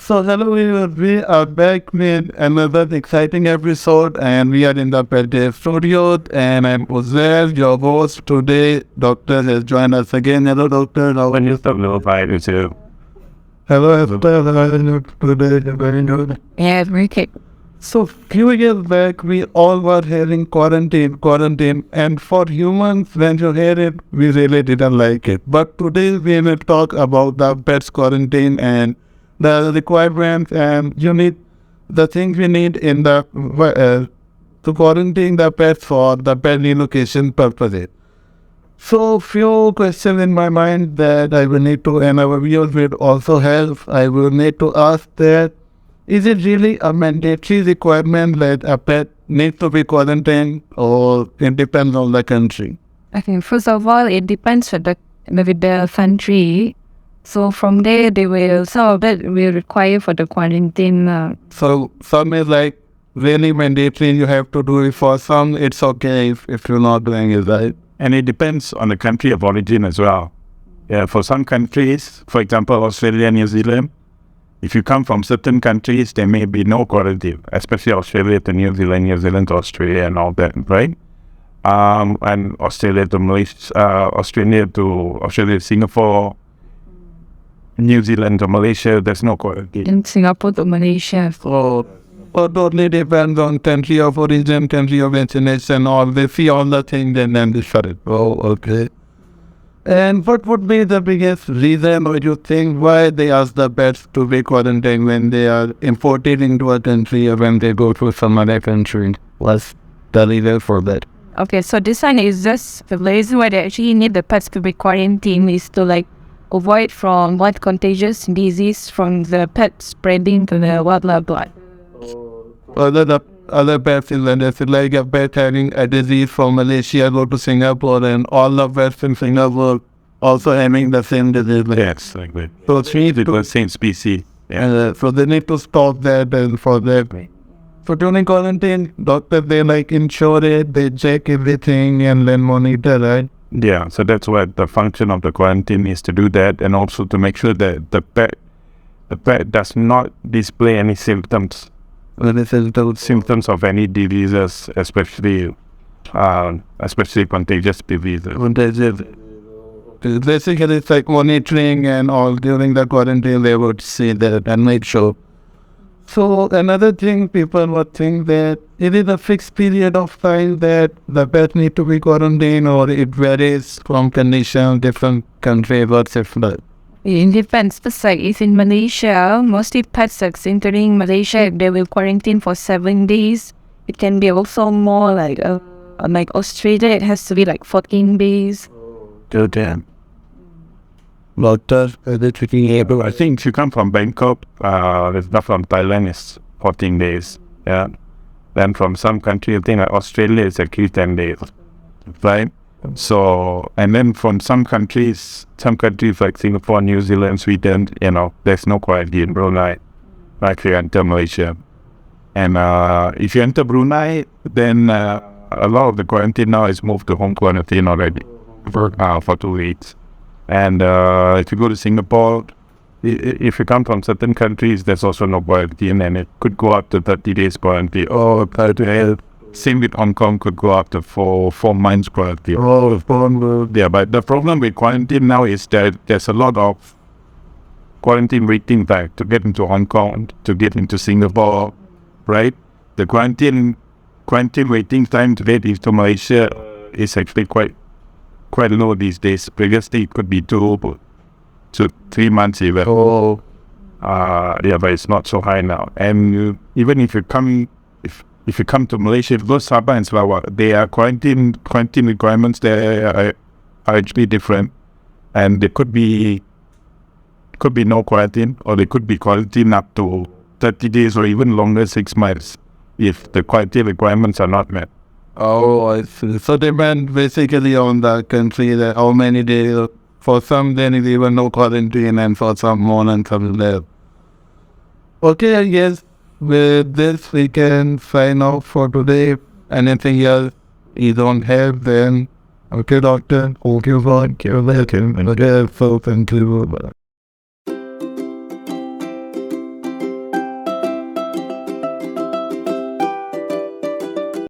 So hello everyone, we are back with another exciting episode and we are in the Pet studio and I'm Uzair, your host today. Doctor has joined us again. Hello doctor, how are you? Hello, hi, you too. Hello doctor, how are you today? Very good. Yeah, okay. So few years back we all were hearing quarantine and for humans when you hear it we really didn't like it. But today we will talk about the pets quarantine and the requirements and the things we need in the to quarantine the pets for the pet relocation purposes. So few questions in my mind that I will need to and our viewers will also help. I will need to ask that is it really a mandatory requirement that a pet needs to be quarantined or it depends on the country? Okay, first of all, it depends with the country. So from there, some of that will require for the quarantine. So some is like really mandatory, you have to do it. For some, it's okay if you're not doing it, right? And it depends on the country of origin as well. Yeah, for some countries, for example, Australia, New Zealand, if you come from certain countries, there may be no quarantine, especially Australia to New Zealand to Australia and all that, right? And Australia to Malaysia, Australia to Singapore, New Zealand to Malaysia, there's no quarantine. In Singapore to Malaysia. So it totally depends on country of origin, country of destination, all they see all the things and then they shut it. Oh, okay. And what would be the biggest reason or you think why they ask the pets to be quarantined when they are imported into a country or when they go to some other country? What's the reason for that? Okay, so this one is just the reason why they actually need the pets to be quarantined is to avoid from what contagious disease from the pet spreading to the wildlife blood. Other pets in London, it's like a pet having a disease from Malaysia go to Singapore and all the pets in Singapore also having the same disease. Yes, like that. So it's the same species. Yeah. so they need to stop that and for that. So during quarantine, doctors they insure it, they check everything and then monitor, right? Yeah, so that's what the function of the quarantine is, to do that and also to make sure that the pet does not display any symptoms. Symptoms of any diseases, especially contagious diseases. Basically, it's like monitoring and all during the quarantine. They would see that and make sure. So another thing, people would think that it is a fixed period of time that the pet need to be quarantined, or it varies from condition, different country, what's it like? It depends. Just like if in Malaysia, mostly pets that's entering Malaysia, they will quarantine for 7 days. It can be also more like Australia, it has to be 14 days. Good damn. Doctor, I think if you come from Bangkok, from Thailand is 14 days. Yeah. Then from some country, I think Australia is actually 10 days. Right? So, and then from some countries like Singapore, New Zealand, Sweden, there's no quarantine. Brunei, like you enter Malaysia. And if you enter Brunei, then a lot of the quarantine now is moved to home quarantine already for 2 weeks. And if you go to Singapore, if you come from certain countries, there's also no quarantine, and it could go up to 30 days quarantine. Same with Hong Kong, could go up to 4 months quarantine. Yeah, but the problem with quarantine now is that there's a lot of quarantine waiting time to get into Hong Kong, to get into Singapore, right? The quarantine waiting time to get into Malaysia is actually quite low these days. Previously, it could be 2 to 3 months even. Yeah, but it's not so high now. And even if you come to Malaysia, if you go to Sabah and Sarawak, they are quarantine requirements there are actually different, and there could be no quarantine, or they could be quarantined up to 30 days or even longer, 6 months, if the quarantine requirements are not met. Oh, I see. So depend basically on the country that how many days. For some, there is even no quarantine, and for some more and some less. Okay, I guess with this we can sign off for today. Anything else you don't have, then okay, doctor. Thank you for your welcome. Okay, so thank you.